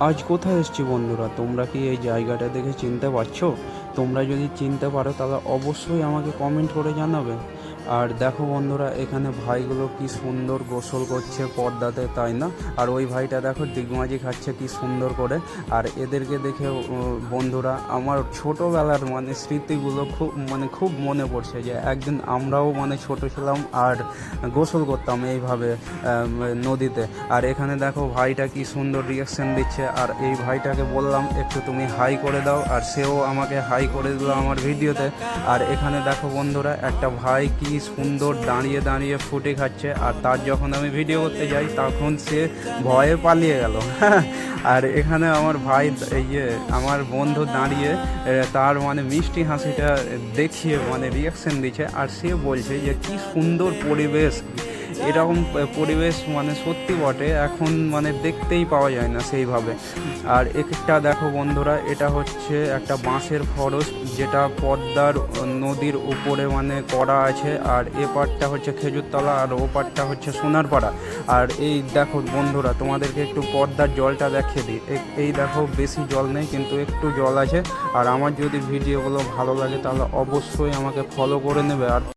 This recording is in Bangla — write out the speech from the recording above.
আজ কোথায় এসেছি বন্ধুরা? তোমরা কি এই জায়গাটা দেখে চিনতে পারছো? তোমরা যদি চিনতে পারো তাহলে অবশ্যই আমাকে কমেন্ট করে জানাবে। আর দেখো বন্ধুরা, এখানে ভাইগুলো কি সুন্দর গোসল করছে পর্দাতে, তাই না? আর ওই ভাইটা দেখো ডিগমাজি খাচ্ছে কি সুন্দর করে। আর এদেরকে দেখে বন্ধুরা আমার ছোটোবেলার স্মৃতিগুলো খুব মনে পড়ছে, যে একদিন আমরাও ছোট ছিলাম আর গোসল করতাম এইভাবে নদীতে। আর এখানে দেখো ভাইটা কি সুন্দর রিয়াকশন দিচ্ছে। আর এই ভাইটাকে বললাম একটু তুমি হাই করে দাও, আর সেও আমাকে হাই করে দিল আমার ভিডিওতে। আর এখানে দেখো বন্ধুরা, একটা ভাই কি সুন্দর দাঁড়িয়ে দাঁড়িয়ে ফুটে খাচ্ছে, আর তার যখন আমি ভিডিও করতে যাই তখন সে ভয়ে পালিয়ে গেল। আর এখানে আমার ভাই আমার বন্ধু দাঁড়িয়ে তার মিষ্টি হাসিটা দেখিয়ে রিয়াকশন দিচ্ছে। আর সে বলছে যে কি সুন্দর পরিবেশ, এরকম পরিবেশ সত্যি বটে, এখন দেখতেই পাওয়া যায় না সেইভাবে। আর একটা দেখো বন্ধুরা, এটা হচ্ছে একটা বাঁশের ফরস, যেটা পদ্মার নদীর উপরে করা আছে। আর এ পারটা হচ্ছে খেজুরতলা, আর ও পারটা হচ্ছে সোনারপাড়া। আর এই দেখো বন্ধুরা, তোমাদেরকে একটু পদ্মার জলটা দেখিয়ে দিই। এই দেখো বেশি জল নেই, কিন্তু একটু জল আছে। আর আমার যদি ভিডিওগুলো ভালো লাগে তাহলে অবশ্যই আমাকে ফলো করে নেবে। আর